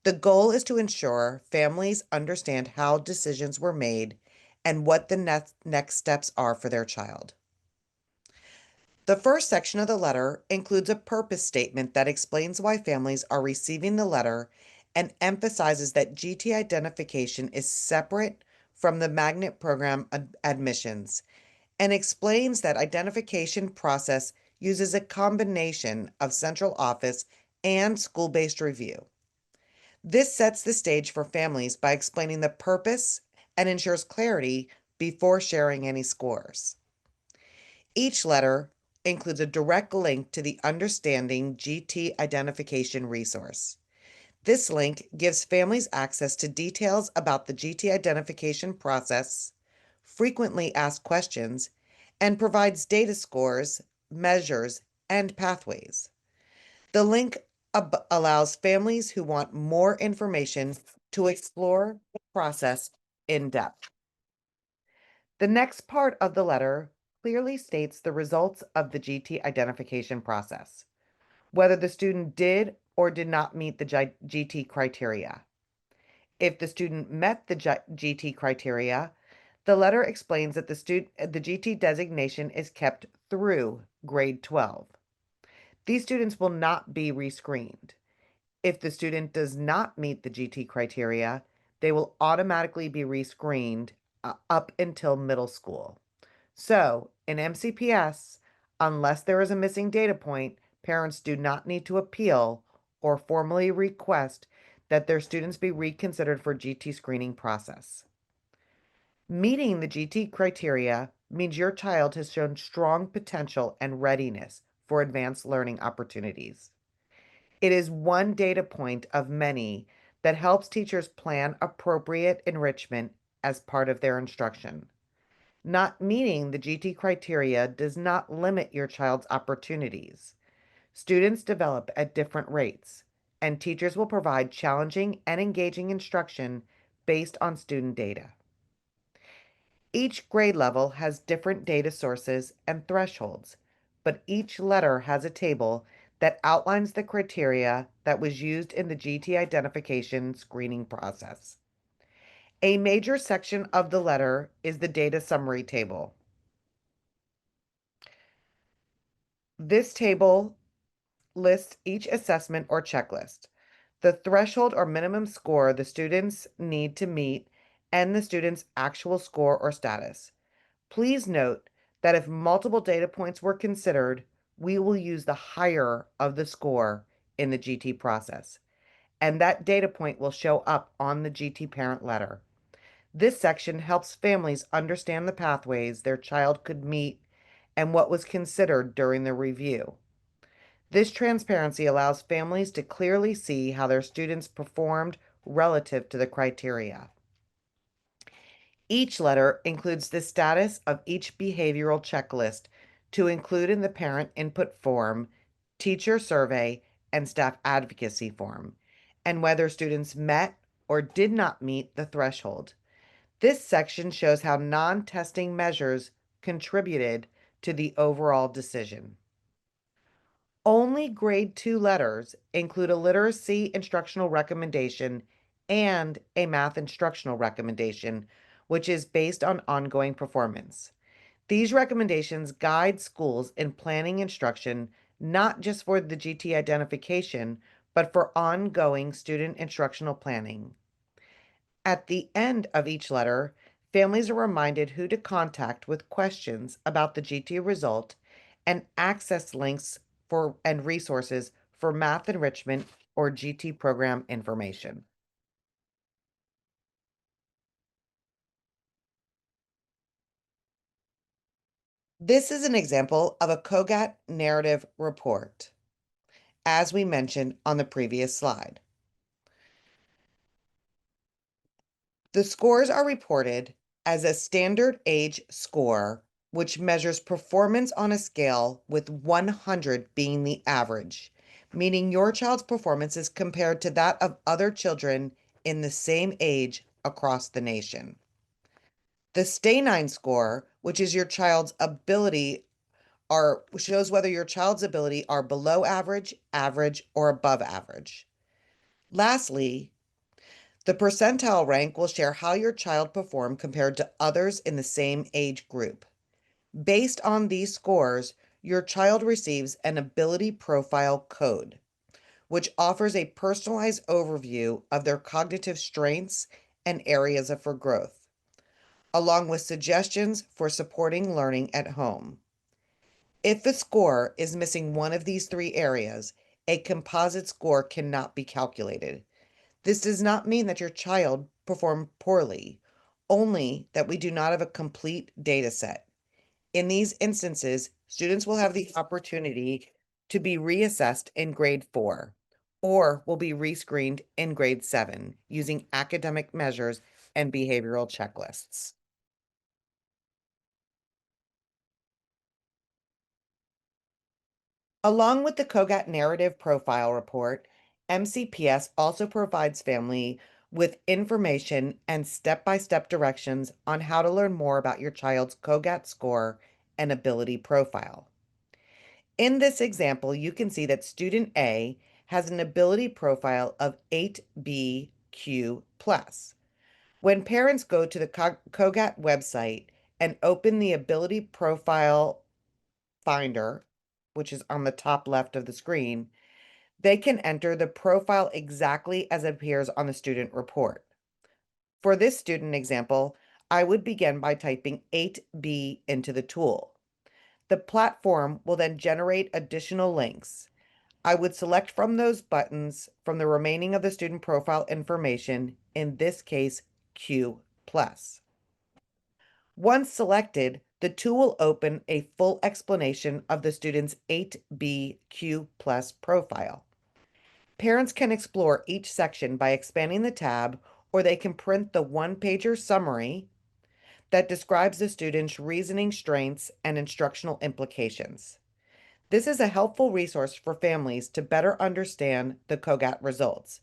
The goal is to ensure families understand how decisions were made and what the next steps are for their child. The first section of the letter includes a purpose statement that explains why families are receiving the letter and emphasizes that GT identification is separate from the magnet program admissions, and explains that identification process uses a combination of central office and school-based review. This sets the stage for families by explaining the purpose and ensures clarity before sharing any scores. Each letter includes a direct link to the Understanding GT Identification resource. This link gives families access to details about the GT identification process, frequently asked questions, and provides data scores, measures, and pathways. The link allows families who want more information to explore the process in depth. The next part of the letter clearly states the results of the GT identification process, whether the student did or did not meet the GT criteria. If the student met the GT criteria, the letter explains that the GT designation is kept through grade 12. These students will not be rescreened. If the student does not meet the GT criteria, they will automatically be rescreened up until middle school. So, in MCPS, unless there is a missing data point, parents do not need to appeal or formally request that their students be reconsidered for GT screening process. Meeting the GT criteria means your child has shown strong potential and readiness for advanced learning opportunities. It is one data point of many that helps teachers plan appropriate enrichment as part of their instruction. Not meeting the GT criteria does not limit your child's opportunities. Students develop at different rates, and teachers will provide challenging and engaging instruction based on student data. Each grade level has different data sources and thresholds, but each letter has a table that outlines the criteria that was used in the GT identification screening process. A major section of the letter is the data summary table. This table lists each assessment or checklist, the threshold or minimum score the students need to meet, and the student's actual score or status. Please note that if multiple data points were considered, we will use the higher of the score in the GT process, and that data point will show up on the GT parent letter. This section helps families understand the pathways their child could meet and what was considered during the review. This transparency allows families to clearly see how their students performed relative to the criteria. Each letter includes the status of each behavioral checklist to include in the parent input form, teacher survey, and staff advocacy form, and whether students met or did not meet the threshold. This section shows how non-testing measures contributed to the overall decision. Only grade 2 letters include a literacy instructional recommendation and a math instructional recommendation, which is based on ongoing performance. These recommendations guide schools in planning instruction, not just for the GT identification, but for ongoing student instructional planning. At the end of each letter, families are reminded who to contact with questions about the GT result and access links and resources for math enrichment or GT program information. This is an example of a COGAT narrative report, as we mentioned on the previous slide. The scores are reported as a standard age score, which measures performance on a scale with 100 being the average, meaning your child's performance is compared to that of other children in the same age across the nation. The Stay9 score, which is your child's ability, shows whether your child's ability are below average, average, or above average. Lastly, the percentile rank will share how your child performed compared to others in the same age group. Based on these scores, your child receives an ability profile code, which offers a personalized overview of their cognitive strengths and areas for growth, along with suggestions for supporting learning at home. If a score is missing one of these three areas, a composite score cannot be calculated. This does not mean that your child performed poorly, only that we do not have a complete data set. In these instances, students will have the opportunity to be reassessed in grade 4, or will be rescreened in grade 7 using academic measures and behavioral checklists. Along with the COGAT Narrative Profile Report, MCPS also provides family with information and step-by-step directions on how to learn more about your child's COGAT score and ability profile. In this example, you can see that student A has an ability profile of 8BQ+. When parents go to the COGAT website and open the ability profile finder, which is on the top left of the screen, they can enter the profile exactly as it appears on the student report. For this student example, I would begin by typing 8B into the tool. The platform will then generate additional links. I would select from those buttons from the remaining of the student profile information, in this case, Q+. Once selected, the tool will open a full explanation of the student's 8BQ+ profile. Parents can explore each section by expanding the tab, or they can print the one-pager summary that describes the student's reasoning strengths and instructional implications. This is a helpful resource for families to better understand the COGAT results.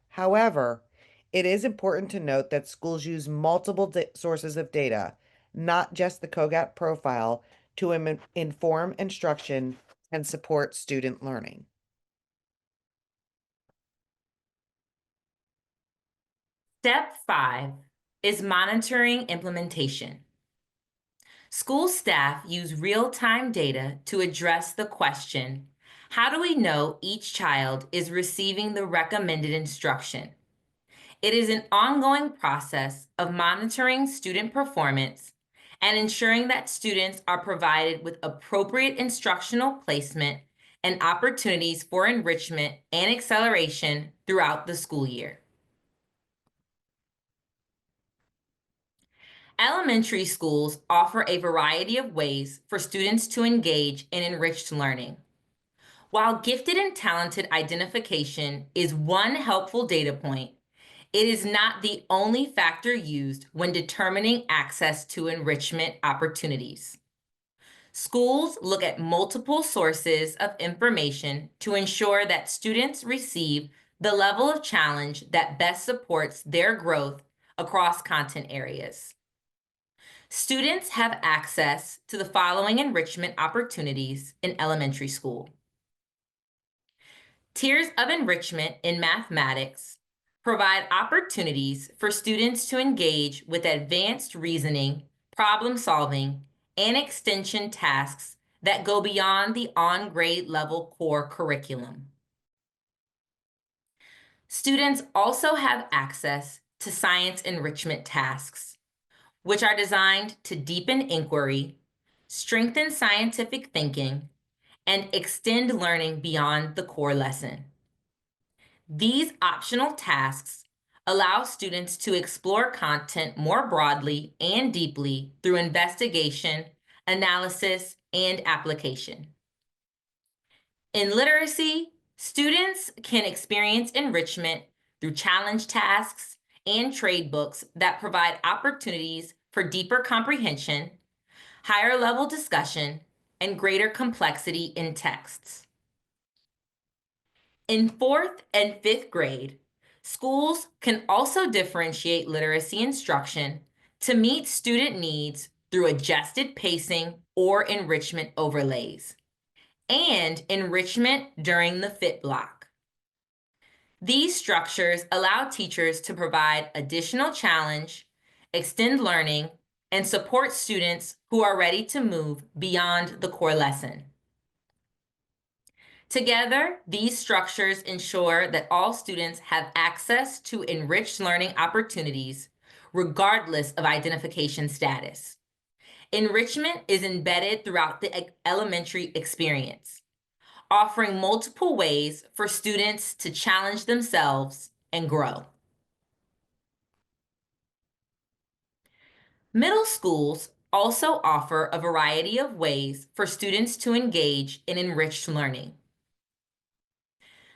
However, it is important to note that schools use multiple sources of data, not just the COGAT profile, to inform instruction and support student learning. Step 5 is monitoring implementation. School staff use real-time data to address the question, how do we know each child is receiving the recommended instruction? It is an ongoing process of monitoring student performance and ensuring that students are provided with appropriate instructional placement and opportunities for enrichment and acceleration throughout the school year. Elementary schools offer a variety of ways for students to engage in enriched learning. While gifted and talented identification is one helpful data point, it is not the only factor used when determining access to enrichment opportunities. Schools look at multiple sources of information to ensure that students receive the level of challenge that best supports their growth across content areas. Students have access to the following enrichment opportunities in elementary school. Tiers of enrichment in mathematics provide opportunities for students to engage with advanced reasoning, problem solving, and extension tasks that go beyond the on-grade level core curriculum. Students also have access to science enrichment tasks, which are designed to deepen inquiry, strengthen scientific thinking, and extend learning beyond the core lesson. These optional tasks allow students to explore content more broadly and deeply through investigation, analysis, and application. In literacy, students can experience enrichment through challenge tasks and trade books that provide opportunities for deeper comprehension, higher level discussion, and greater complexity in texts. In 4th and 5th grade, schools can also differentiate literacy instruction to meet student needs through adjusted pacing or enrichment overlays, and enrichment during the fit block. These structures allow teachers to provide additional challenge, extend learning, and support students who are ready to move beyond the core lesson. Together, these structures ensure that all students have access to enriched learning opportunities, regardless of identification status. Enrichment is embedded throughout the elementary experience, offering multiple ways for students to challenge themselves and grow. Middle schools also offer a variety of ways for students to engage in enriched learning.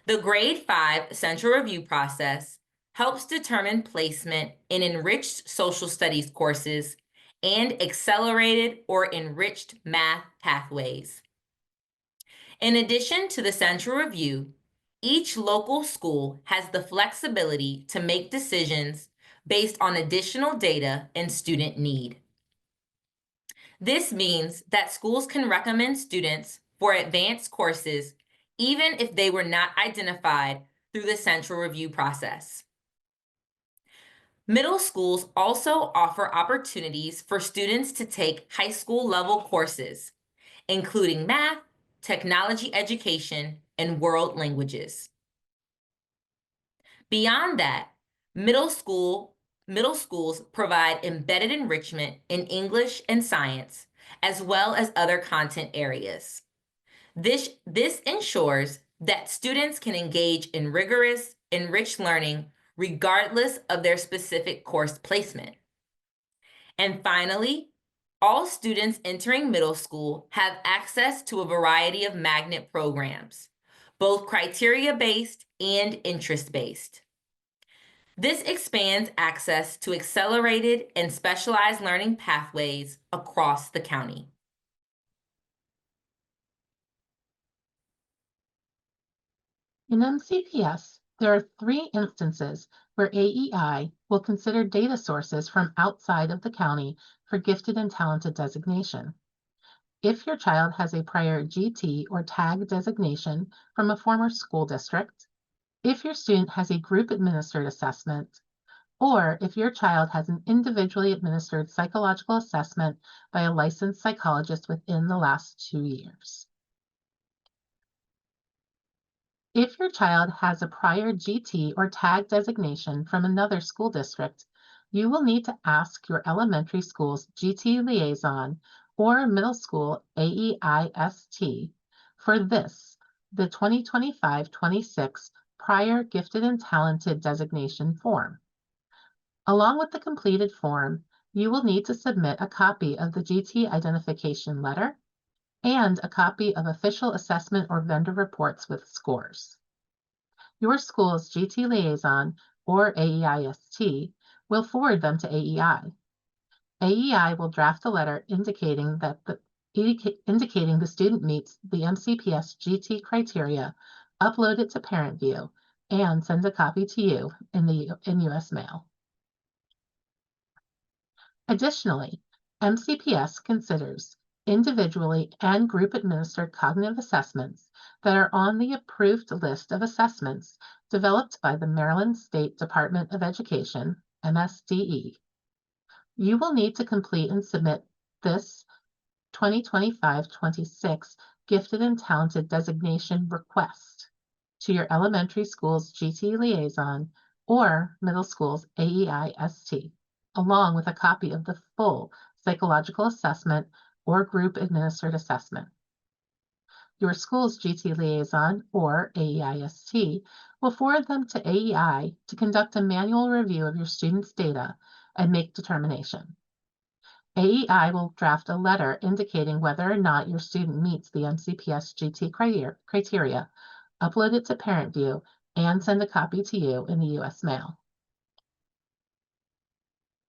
The Grade 5 Central Review process helps determine placement in enriched social studies courses and accelerated or enriched math pathways. In addition to the Central Review, each local school has the flexibility to make decisions based on additional data and student need. This means that schools can recommend students for advanced courses even if they were not identified through the Central Review process. Middle schools also offer opportunities for students to take high school level courses, including math, technology education, and world languages. Beyond that, middle schools provide embedded enrichment in English and science, as well as other content areas. This ensures that students can engage in rigorous, enriched learning regardless of their specific course placement. And finally, all students entering middle school have access to a variety of magnet programs, both criteria-based and interest-based. This expands access to accelerated and specialized learning pathways across the county. In MCPS, there are 3 instances where AEI will consider data sources from outside of the county for gifted and talented designation. If your child has a prior GT or TAG designation from a former school district, if your student has a group administered assessment, or if your child has an individually administered psychological assessment by a licensed psychologist within the last 2 years. If your child has a prior GT or TAG designation from another school district, you will need to ask your elementary school's GT liaison or middle school AEIST for the 2025-26 prior gifted and talented designation form. Along with the completed form, you will need to submit a copy of the GT identification letter and a copy of official assessment or vendor reports with scores. Your school's GT liaison or AEIST will forward them to AEI. AEI will draft a letter indicating the student meets the MCPS GT criteria, upload it to Parent View, and send a copy to you in US mail. Additionally, MCPS considers individually and group administered cognitive assessments that are on the approved list of assessments developed by the Maryland State Department of Education, MSDE. You will need to complete and submit this 2025-26 Gifted and Talented Designation request to your elementary school's GT liaison or middle school's AEIST, along with a copy of the full psychological assessment or group administered assessment. Your school's GT liaison or AEIST will forward them to AEI to conduct a manual review of your student's data and make determination. AEI will draft a letter indicating whether or not your student meets the MCPS GT criteria, upload it to Parent View, and send a copy to you in the US mail.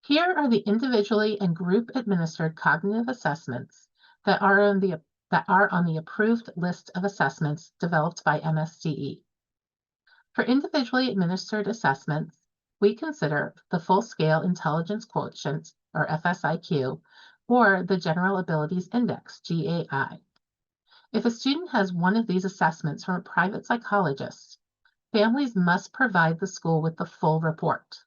Here are the individually and group administered cognitive assessments that are on the approved list of assessments developed by MSDE. For individually administered assessments, we consider the Full-Scale Intelligence Quotient, or FSIQ, or the General Abilities Index, GAI. If a student has one of these assessments from a private psychologist, families must provide the school with the full report.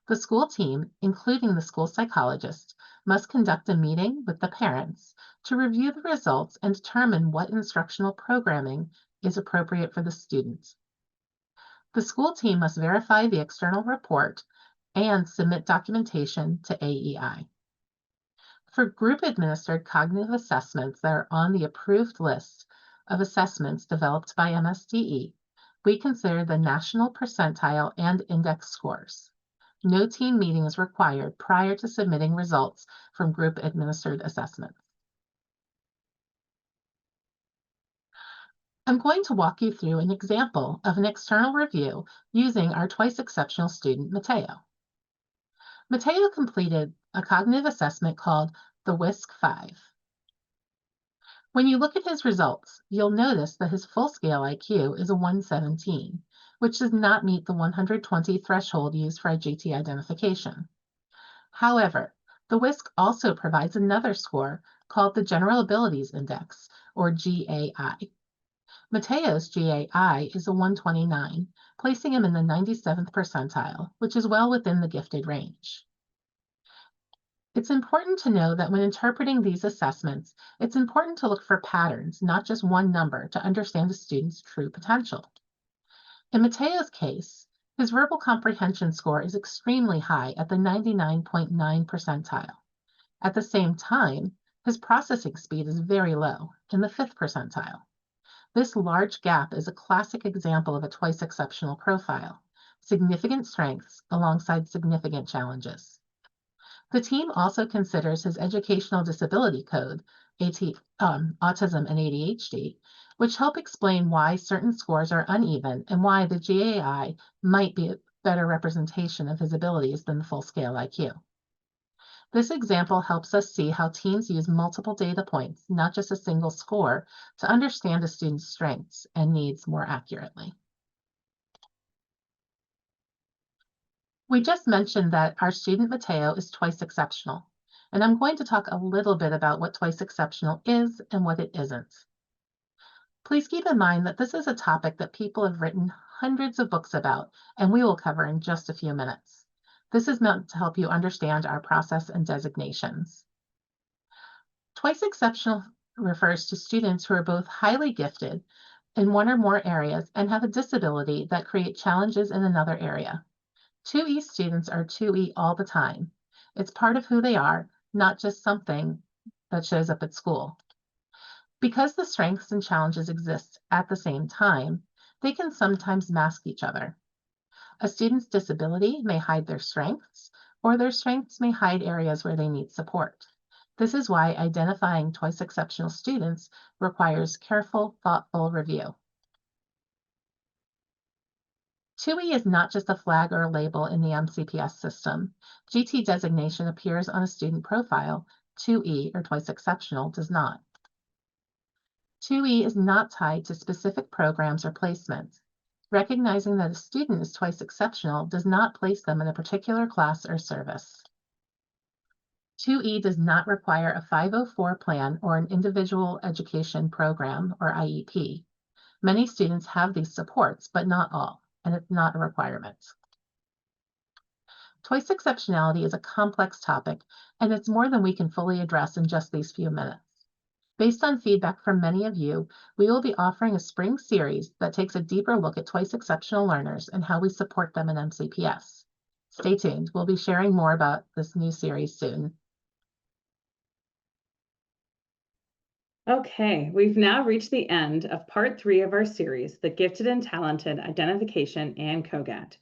The school team, including the school psychologist, must conduct a meeting with the parents to review the results and determine what instructional programming is appropriate for the student. The school team must verify the external report and submit documentation to AEI. For group-administered cognitive assessments that are on the approved list of assessments developed by MSDE, we consider the national percentile and index scores. No team meeting is required prior to submitting results from group-administered assessments. I'm going to walk you through an example of an external review using our twice exceptional student, Mateo. Mateo completed a cognitive assessment called the WISC-5. When you look at his results, you'll notice that his full-scale IQ is a 117, which does not meet the 120 threshold used for IGT identification. However, the WISC also provides another score called the General Abilities Index, or GAI. Mateo's GAI is a 129, placing him in the 97th percentile, which is well within the gifted range. It's important to know that when interpreting these assessments, it's important to look for patterns, not just one number, to understand a student's true potential. In Mateo's case, his verbal comprehension score is extremely high at the 99.9 percentile. At the same time, his processing speed is very low, in the 5th percentile. This large gap is a classic example of a twice exceptional profile, significant strengths alongside significant challenges. The team also considers his educational disability code, autism and ADHD, which help explain why certain scores are uneven and why the GAI might be a better representation of his abilities than the full-scale IQ. This example helps us see how teams use multiple data points, not just a single score, to understand a student's strengths and needs more accurately. We just mentioned that our student Mateo is twice exceptional, and I'm going to talk a little bit about what twice exceptional is and what it isn't. Please keep in mind that this is a topic that people have written hundreds of books about, and we will cover in just a few minutes. This is meant to help you understand our process and designations. Twice exceptional refers to students who are both highly gifted in one or more areas and have a disability that create challenges in another area. 2E students are 2E all the time. It's part of who they are, not just something that shows up at school. Because the strengths and challenges exist at the same time, they can sometimes mask each other. A student's disability may hide their strengths, or their strengths may hide areas where they need support. This is why identifying twice exceptional students requires careful, thoughtful review. 2E is not just a flag or a label in the MCPS system. GT designation appears on a student profile. 2E, or twice exceptional, does not. 2E is not tied to specific programs or placements. Recognizing that a student is twice exceptional does not place them in a particular class or service. 2E does not require a 504 plan or an individual education program, or IEP. Many students have these supports, but not all, and it's not a requirement. Twice exceptionality is a complex topic, and it's more than we can fully address in just these few minutes. Based on feedback from many of you, we will be offering a spring series that takes a deeper look at twice exceptional learners and how we support them in MCPS. Stay tuned. We'll be sharing more about this new series soon. Okay, we've now reached the end of part 3 of our series, The Gifted and Talented Identification and COGAT.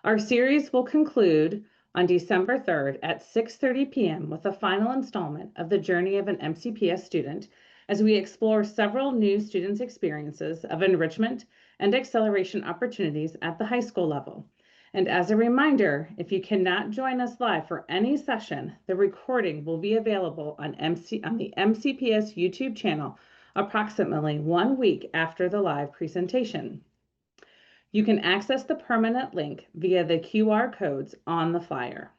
Our series will conclude on December 3rd at 6:30 p.m. with a final installment of the journey of an MCPS student as we explore several new students' experiences of enrichment and acceleration opportunities at the high school level. And as a reminder, if you cannot join us live for any session, the recording will be available on the MCPS YouTube channel approximately 1 week after the live presentation. You can access the permanent link via the QR codes on the flyer.